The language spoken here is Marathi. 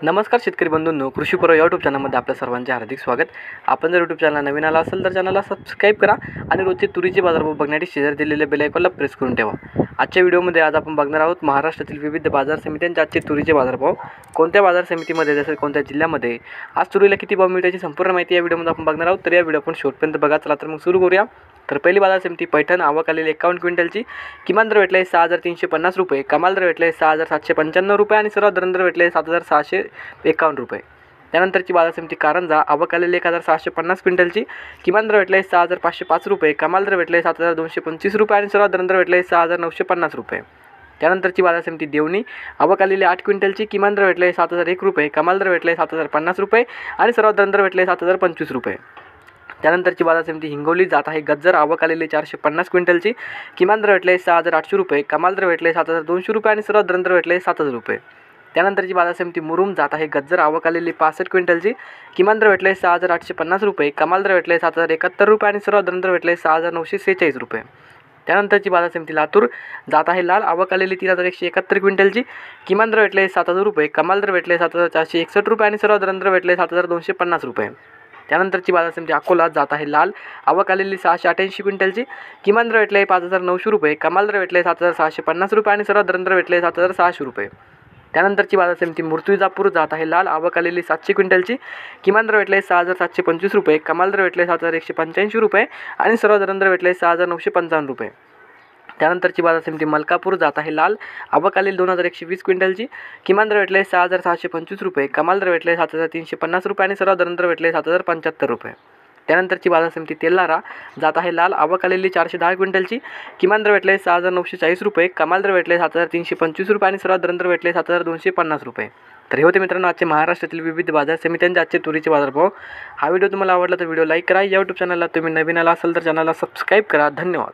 नमस्कार शेतकरी बंधूंनो, कृषी पर्व यूट्यूब चॅनलमध्ये आपल्या सर्वांचे हार्दिक स्वागत। आपण जर यूट्यूब चॅनलला नवीन आला असेल तर चॅनलला सबस्क्राईब करा आणि रोजचे तुरीचे बाजारभाव बघण्यासाठी शेजारी दिलेल्या बेल आयकॉनला प्रेस करून ठेवा। आजच्या व्हिडिओमध्ये आज आपण बघणार आहोत महाराष्ट्रातील विविध बाजार समित्यांचे आजचे तुरीचे बाजारभाव, कोणत्या बाजार समितीमध्ये जसे कोणत्या जिल्ह्यामध्ये आज तुरीला किती भाव मिळते याची संपूर्ण माहिती या व्हिडिओमध्ये आपण बघणार आहोत। तर या व्हिडिओ आपण शेवटपर्यंत बघा। चला तर मग सुरू करूया। तर पहिली बाजार समिती पैठण, आवक आलेली 51 क्विंटलची, किमान दर भेटले 6350 रुपये, कमाल दर भेटले 6795 रुपये आणि सर्वात दर भेटले 7651 रुपये। त्यानंतरची बाजार समिती कारंजा, आवक आलेली 1650 क्विंटलची, किमान दर भेटले 6505 रुपये, कमाल दर भेटले 7225 रुपये आणि सर्वात दर भेटले 6950 रुपये। त्यानंतरची बाजार समिती देवणी, आवक आलेली 8 क्विंटलची, किमान दर भेटले 7001 रुपये, कमाल दर भेटले 7050 रुपये आणि सर्वात दर भेटले 7025 रुपये। त्यानंतरची बाजार समिती हिंगोली, जात आहे गज्जर, आवक आलेली 450 क्विंटलची, किमान दर भेटले 6800 रुपये, कमाल दर भेटले 7200 रुपये आणि सर्वात दर भेटले 7000 रुपये। त्यानंतरची बाजार समिती मुरुम, जात आहे गज्जर, आवक आलेली 65 क्विंटलची, किमान दर भेटले 6850 रुपये, कमाल दर भेटले 7071 रुपये आणि सर्वात दर भेटले 6946 रुपये। त्यानंतरची बाजार समिती लातूर, जात आहे लाल, आवक आलेली 3171 क्विंटलची, किमान दर भेटले 7000 रुपये, कमाल दर भेटले 7461 रुपये आणि सर्वात दर भेटले 7250 रुपये। त्यानंतरची बाजार समिती अकोला, जात आहे लाल, आवक आलेली 688 क्विंटलची, किमान दर भेटले 5900 रुपये, कमाल दर भेटले 7650 रुपये आणि सर्वात दर भेटले 7600 रुपये। त्यानंतरची बाजार समिती मूर्तिजापूर, जात आहे लाल, आवक आलेली 700 क्विंटलची, किमान दर भेटले 6725 रुपये, कमाल दर भेटले 7185 रुपये आणि सर्वात दर भेटले 6955 रुपये। त्यानंतरची बाजार समिती मलकापूर, जात आहे लाल, आवक आलेली 2120 क्विंटलची, किमान दर भेटले 6625 रुपये, कमाल दर भेटले 7350 रुपये आणि सर्वात दर भेटले 7075 रुपये। त्यानंतरची बाजार समिती तेल्हारा, जात आहे लाल, आवक आलेली 410 क्विंटलची, किमान दर भेटले 6940 रुपये, कमाल दर भेटले 7325 रुपये आणि सर्वात दर भेटले 7250 रुपये। तर हे होते मित्रांनो आजचे महाराष्ट्रातील विविध बाजार समित्यांचे आजचे तुरीचे बाजारभाव। हा व्हिडिओ तुम्हाला आवडला तर व्हिडिओ लाईक करा। यूट्यूब चॅनलला तुम्ही नवीन आला असाल तर चॅनलला सबस्क्राईब करा। धन्यवाद।